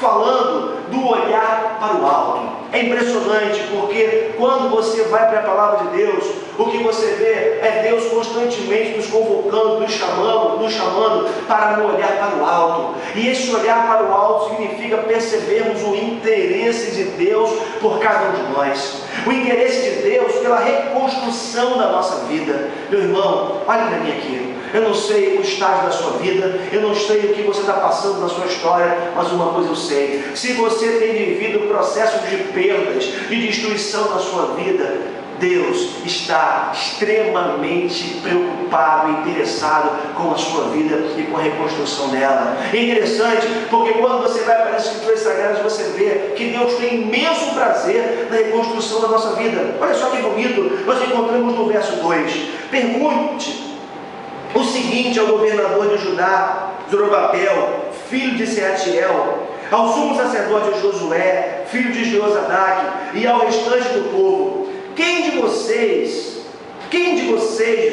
falando do olhar para o alto. É impressionante, porque quando você vai para a palavra de Deus, o que você vê é Deus constantemente nos convocando, nos chamando para um olhar para o alto. E esse olhar para o alto significa percebermos o interesse de Deus por cada um de nós. O interesse de Deus pela reconstrução da nossa vida. Meu irmão, olhe para mim aqui. Eu não sei o estágio da sua vida, eu não sei o que você está passando na sua história, mas uma coisa eu sei: se você tem vivido processos de perdas, de destruição na sua vida, Deus está extremamente preocupado e interessado com a sua vida e com a reconstrução dela. É interessante, porque quando você vai para as Escrituras Sagradas, você vê que Deus tem imenso prazer na reconstrução da nossa vida. Olha só que bonito, nós encontramos no verso 2. Pergunte o seguinte ao governador de Judá, Zorobabel, filho de Sealtiel, ao sumo sacerdote Josué, filho de Josadaque, e ao restante do povo: quem de vocês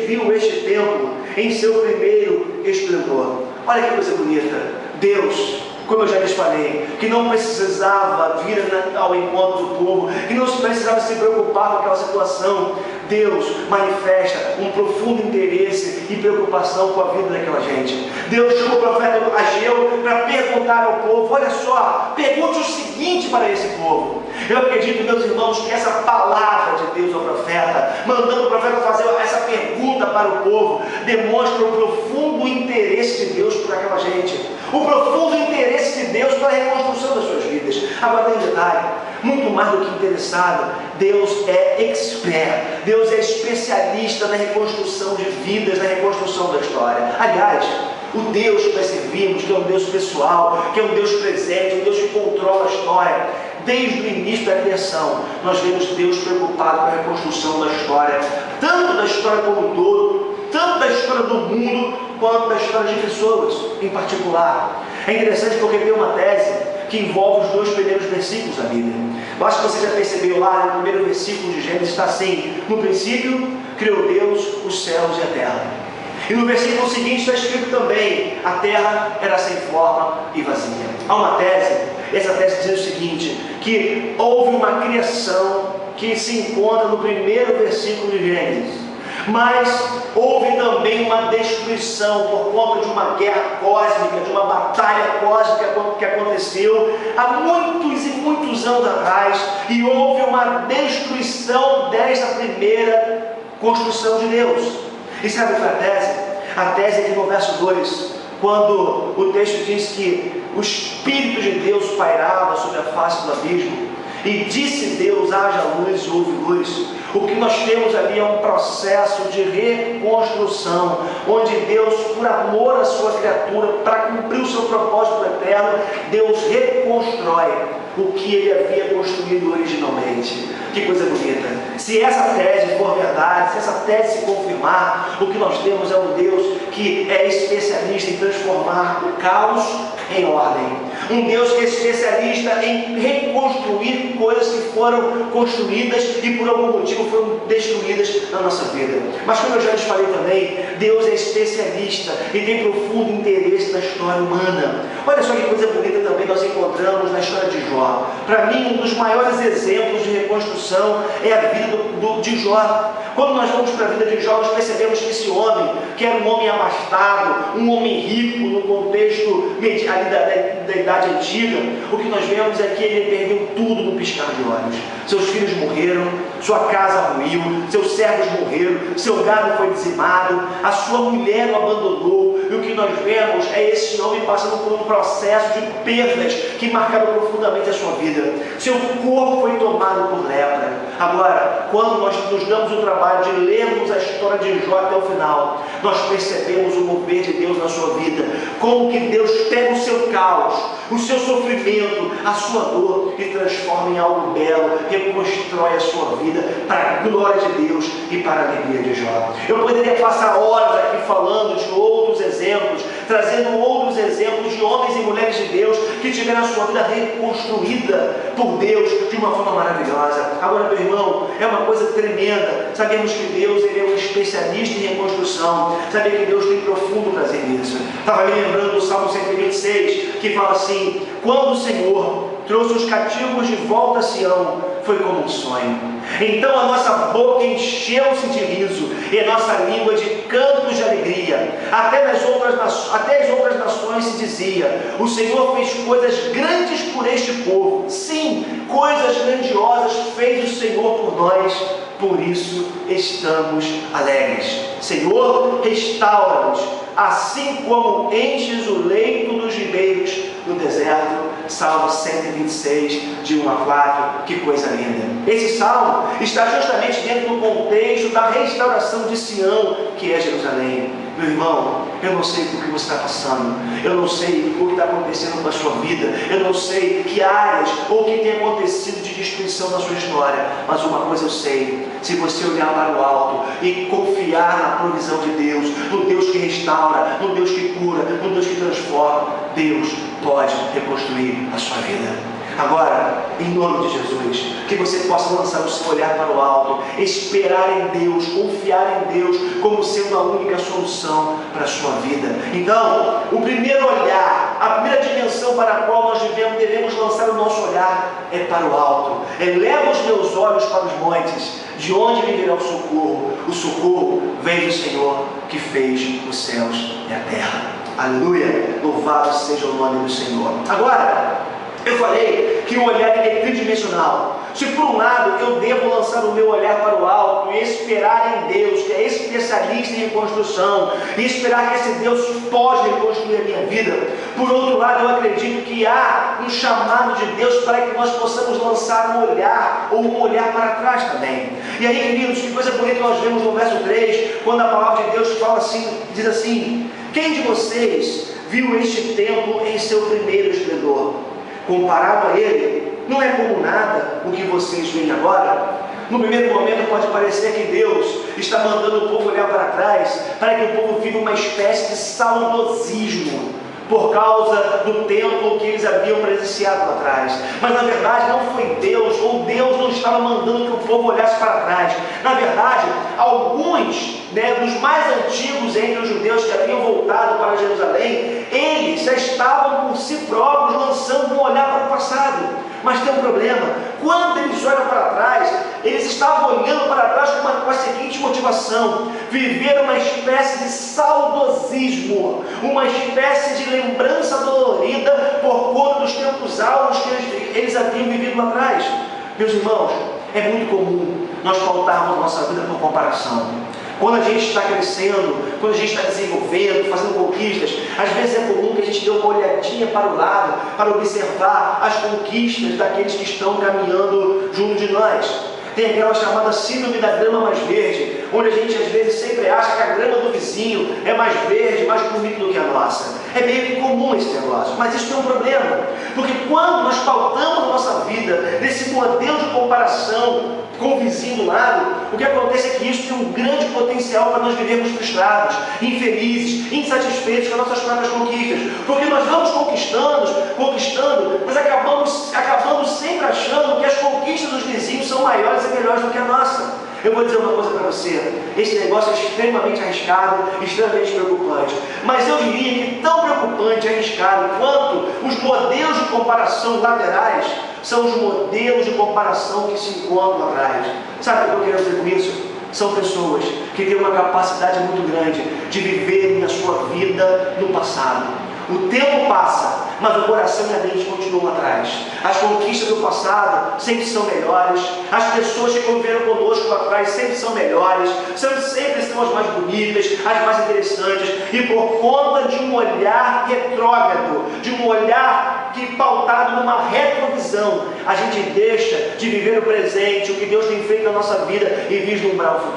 viu este templo em seu primeiro esplendor? Olha que coisa bonita. Deus, como eu já lhes falei, que não precisava vir ao encontro do povo, que não precisava se preocupar com aquela situação. Deus manifesta um profundo interesse e preocupação com a vida daquela gente. Deus chamou o profeta Ageu para perguntar ao povo: olha só, pergunte o seguinte para esse povo. Eu acredito, meus irmãos, que essa palavra de Deus ao profeta, mandando o profeta fazer essa pergunta para o povo, demonstra o profundo interesse de Deus por aquela gente, o profundo interesse de Deus pela reconstrução das suas vidas. Agora tem um detalhe: muito mais do que interessado, Deus é expert, Deus é especialista na reconstrução de vidas, na reconstrução da história. Aliás, o Deus que nós servimos, que é um Deus pessoal, que é um Deus presente, um Deus que controla a história, desde o início da criação, nós vemos Deus preocupado com a reconstrução da história, tanto da história como um todo, tanto da história do mundo, quanto da história de pessoas em particular. É interessante porque tem uma tese que envolve os 2 primeiros versículos da Bíblia. Eu acho que você já percebeu lá no primeiro versículo de Gênesis, está assim: no princípio criou Deus os céus e a terra. E no versículo seguinte está escrito também: a terra era sem forma e vazia. Há uma tese, essa tese diz o seguinte: que houve uma criação que se encontra no primeiro versículo de Gênesis, mas houve também uma destruição por conta de uma guerra cósmica, de uma batalha cósmica que aconteceu há muitos e muitos anos atrás, e houve uma destruição desta primeira construção de Deus. E sabe qual é a tese? A tese é que no verso 2, quando o texto diz que o Espírito de Deus pairava sobre a face do abismo, e disse Deus: haja luz e houve luz. O que nós temos ali é um processo de reconstrução, onde Deus, por amor à sua criatura, para cumprir o seu propósito eterno, Deus reconstrói o que Ele havia construído originalmente. Que coisa bonita! Se essa tese for verdade, se essa tese se confirmar, o que nós temos é um Deus que é especialista em transformar o caos em ordem. Um Deus que é especialista em reconstruir coisas que foram construídas e por algum motivo foram destruídas na nossa vida. Mas como eu já lhes falei também, Deus é especialista e tem profundo interesse na história humana. Olha só que coisa bonita também nós encontramos na história de Jó. Para mim, um dos maiores exemplos de reconstrução é a vida de Jó. Quando nós vamos para a vida de Jó, nós percebemos que esse homem, que era um homem abastado, um homem rico no contexto ali da idade antiga, o que nós vemos é que ele perdeu tudo no piscar de olhos. Seus filhos morreram, sua casa ruiu, seus servos morreram, seu gado foi dizimado, a sua mulher o abandonou, e o que nós vemos é esse homem passando por um processo de perdas que marcaram profundamente a sua vida. Seu corpo foi tomado por lepra. Agora, quando nós nos damos o trabalho de lermos a história de Jó até o final, nós percebemos o mover de Deus na sua vida, como que Deus pega o seu caos, o seu sofrimento, a sua dor e transforma em algo belo, reconstrói a sua vida para a glória de Deus e para a alegria de Jó. Eu poderia passar horas aqui falando de outros exemplos, exemplos, trazendo outros exemplos de homens e mulheres de Deus que tiveram a sua vida reconstruída por Deus de uma forma maravilhosa. Agora, meu irmão, é uma coisa tremenda. Sabemos que Deus, Ele é um especialista em reconstrução. Sabemos que Deus tem profundo prazer nisso. Estava me lembrando do Salmo 126, que fala assim: quando o Senhor trouxe os cativos de volta a Sião, foi como um sonho. Então a nossa boca encheu-se de riso e a nossa língua de cantos de alegria. Até as outras nações se dizia: o Senhor fez coisas grandes por este povo. Sim, coisas grandiosas fez o Senhor por nós, por isso estamos alegres. Senhor, restaura-nos, assim como enches o leito dos ribeiros no deserto. Salmo 126, de 1 a 4, que coisa linda. Esse salmo está justamente dentro do contexto da restauração de Sião, que é Jerusalém. Meu irmão, eu não sei por que você está passando, eu não sei o que está acontecendo com a sua vida, eu não sei que áreas ou o que tem acontecido de destruição na sua história, mas uma coisa eu sei: se você olhar para o alto e confiar na provisão de Deus, no Deus que restaura, no Deus que cura, no Deus que transforma, Deus pode reconstruir a sua vida. Agora, em nome de Jesus, que você possa lançar o seu olhar para o alto, esperar em Deus, confiar em Deus como sendo a única solução para a sua vida. Então, o primeiro olhar, a primeira dimensão para a qual nós devemos lançar o nosso olhar é para o alto. Eleva os meus olhos para os montes, de onde me virá o socorro? O socorro vem do Senhor que fez os céus e a terra. Aleluia! Louvado seja o nome do Senhor. Agora, eu falei que o olhar é tridimensional. Se por um lado eu devo lançar o meu olhar para o alto e esperar em Deus, que é especialista em reconstrução, e esperar que esse Deus pode reconstruir a minha vida, por outro lado eu acredito que há um chamado de Deus para que nós possamos lançar um olhar, ou um olhar para trás também. E aí, queridos, que coisa bonita nós vemos no verso 3, quando a palavra de Deus fala assim, diz assim: quem de vocês viu este templo em seu primeiro esplendor? Comparado a ele, não é como nada o que vocês veem agora. No primeiro momento pode parecer que Deus está mandando o povo olhar para trás, para que o povo viva uma espécie de saudosismo por causa do templo que eles haviam presenciado lá atrás. Mas na verdade não foi Deus, ou Deus não estava mandando que o povo olhasse para trás. Na verdade, alguns dos mais antigos entre os judeus que haviam voltado para Jerusalém, eles já estavam por si próprios lançando um olhar para o passado. Mas tem um problema: quando eles olham para trás, eles estavam olhando para trás com a seguinte motivação: viver uma espécie de saudosismo, uma espécie de lembrança dolorida por conta dos tempos áureos que eles haviam vivido lá atrás. Meus irmãos, é muito comum nós pautarmos a nossa vida por comparação. Quando a gente está crescendo, quando a gente está desenvolvendo, fazendo conquistas, às vezes é comum que a gente dê uma olhadinha para o lado, para observar as conquistas daqueles que estão caminhando junto de nós. Tem aquela chamada síndrome da grama mais verde, onde a gente às vezes sempre acha que a grama do vizinho é mais verde, mais bonita do que a nossa. É meio que comum esse negócio, mas isso tem um problema, porque quando nós pautamos a nossa vida nesse modelo de comparação com o vizinho do lado, o que acontece é que isso tem um grande potencial para nós vivermos frustrados, infelizes, insatisfeitos com as nossas próprias conquistas, porque nós vamos conquistando, mas acabamos sempre achando que as conquistas dos vizinhos são maiores e melhores do que a nossa. Eu vou dizer uma coisa para você: esse negócio é extremamente arriscado, extremamente preocupante, mas eu diria que tão preocupante e arriscado quanto os modelos de comparação laterais são os modelos de comparação que se encontram atrás. Sabe o que eu quero dizer com isso? São pessoas que têm uma capacidade muito grande de viverem a sua vida no passado. O tempo passa, mas o coração e a mente continuam atrás. As conquistas do passado sempre são melhores. As pessoas que conviveram conosco lá atrás sempre são melhores. Sempre são as mais bonitas, as mais interessantes. E por conta de um olhar retrógrado, de um olhar que pautado numa retrovisão, a gente deixa de viver o presente, o que Deus tem feito na nossa vida, e vislumbrar o futuro.